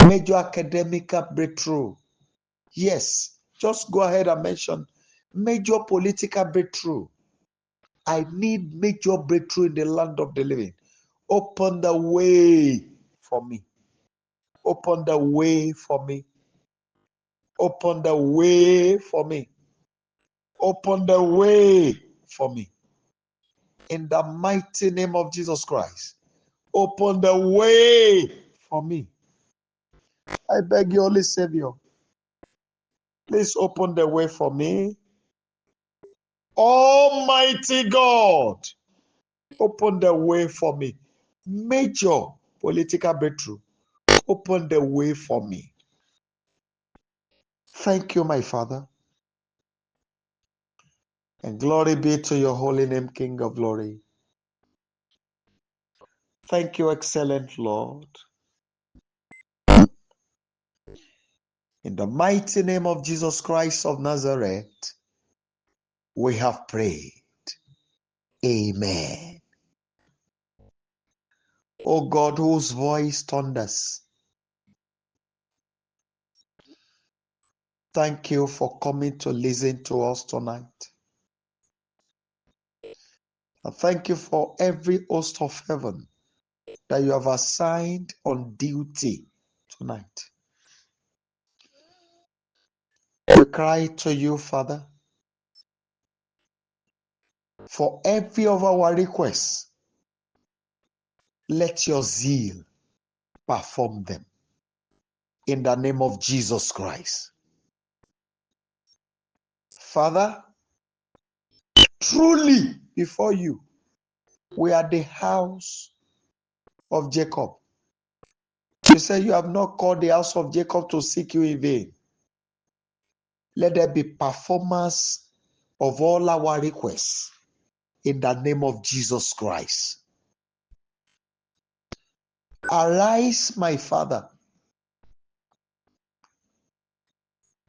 major academic breakthrough. Yes, just go ahead and mention major political breakthrough. I need major breakthrough in the land of the living. Open the way for me. Open the way for me. Open the way for me. Open the way for me. In the mighty name of Jesus Christ. Open the way for me. I beg you, Holy Savior. Please open the way for me. Almighty God, open the way for me. Major political breakthrough. Open the way for me. Thank you, my Father. And glory be to your holy name, King of glory. Thank you, excellent Lord. In the mighty name of Jesus Christ of Nazareth, we have prayed. Amen. O God, whose voice thunders, thank you for coming to listen to us tonight. And thank you for every host of heaven that you have assigned on duty tonight. We cry to you, Father, for every of our requests. Let your zeal perform them in the name of Jesus Christ. Father, truly before you, we are the house of Jacob. You say you have not called the house of Jacob to seek you in vain. Let there be performance of all our requests in the name of Jesus Christ. Arise, my Father.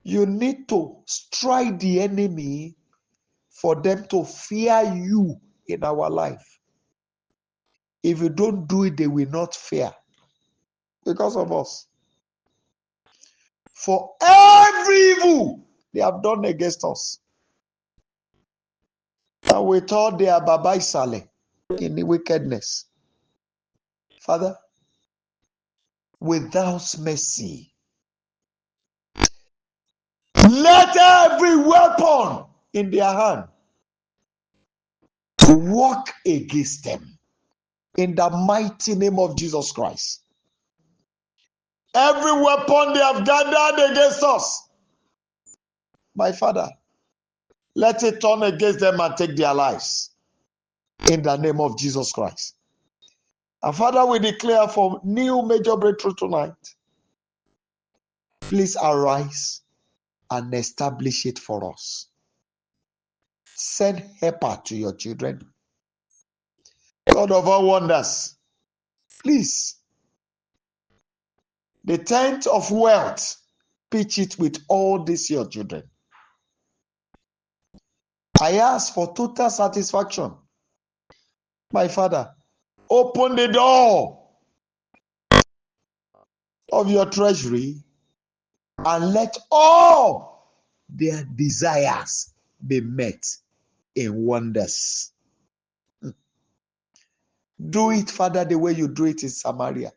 You need to strike the enemy for them to fear you in our life. If you don't do it, they will not fear because of us. For every evil they have done against us, and we thought they are Baba Isale in the wickedness. Father, without mercy, let every weapon in their hand work against them in the mighty name of Jesus Christ. Every weapon they have gathered against us, my Father, let it turn against them and take their lives in the name of Jesus Christ. And Father, we declare for new major breakthrough tonight. Please arise and establish it for us. Send helper to your children. God of all wonders, please, the tent of wealth, pitch it with all these your children. I ask for total satisfaction. My Father, open the door of your treasury and let all their desires be met in wonders. Do it, Father, the way you do it in Samaria.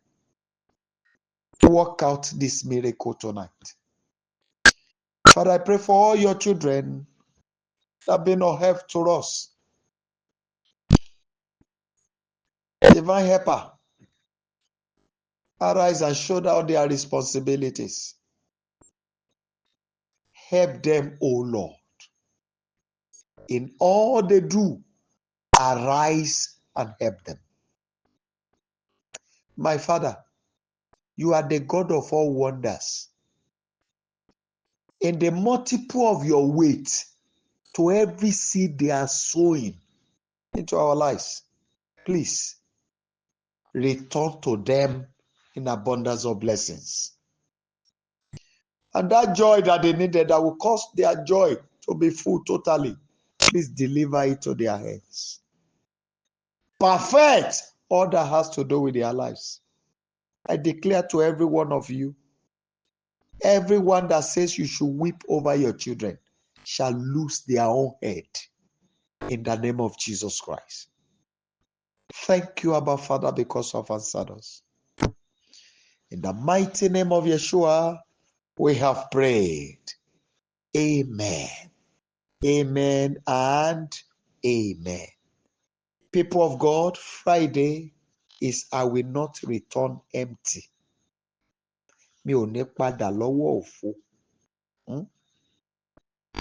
Work out this miracle tonight. Father, I pray for all your children that have been of help to us. Divine helper, arise and show out their responsibilities. Help them, O Lord. In all they do, arise and help them. My Father, you are the God of all wonders. In the multiple of your weight to every seed they are sowing into our lives, please return to them in abundance of blessings. And that joy that they needed, that will cause their joy to be full totally, please deliver it to their hands. Perfect all that has to do with their lives. I declare to every one of you, everyone that says you should weep over your children shall lose their own head in the name of Jesus Christ. Thank you, Abba Father, because of answered us. In the mighty name of Yeshua, we have prayed. Amen. Amen and amen. People of God, Friday is I will not return empty. Mi ò ní padà lọ́wọ́ òfo.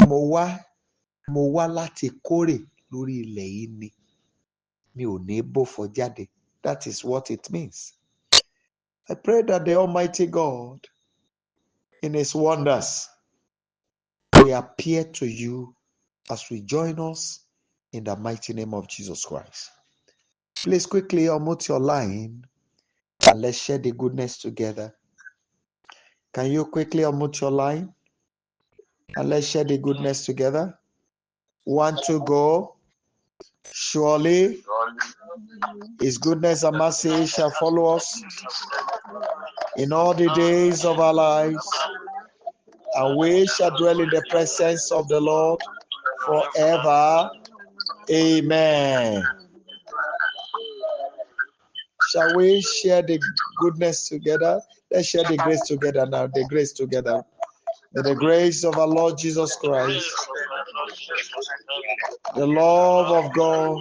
Mo wá láti kórè lórí ilẹ̀ yìí ni. Mi ò ní bófo jáde. That is what it means. I pray that the Almighty God, in His wonders, will appear to you as we join us in the mighty name of Jesus Christ. Please quickly unmute your line and let's share the goodness together. Can you quickly unmute your line and let's share the goodness together? 1, 2, go. Surely His goodness and mercy shall follow us in all the days of our lives, and we shall dwell in the presence of the Lord forever. Amen. Shall we share the goodness together? Let's share the grace together now. The grace together. May the grace of our Lord Jesus Christ, the love of God,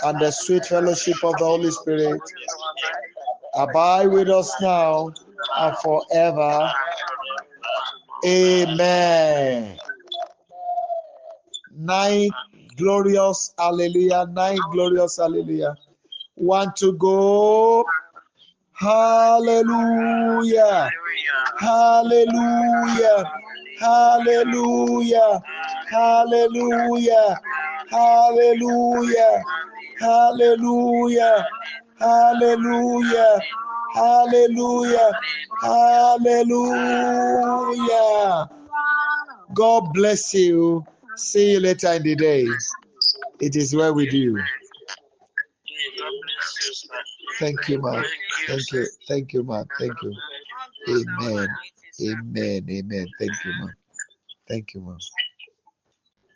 and the sweet fellowship of the Holy Spirit abide with us now and forever. Amen. 9 glorious hallelujah. 9 glorious hallelujah. 1 to go. Hallelujah. Hallelujah. Hallelujah. Hallelujah. Hallelujah. Hallelujah. Hallelujah. Hallelujah. Hallelujah. God bless you. See you later in the day. It is well with you. Thank you, man. Thank you. Thank you, man. Thank you. Amen. Amen. Amen. Thank you, man. Thank you, man.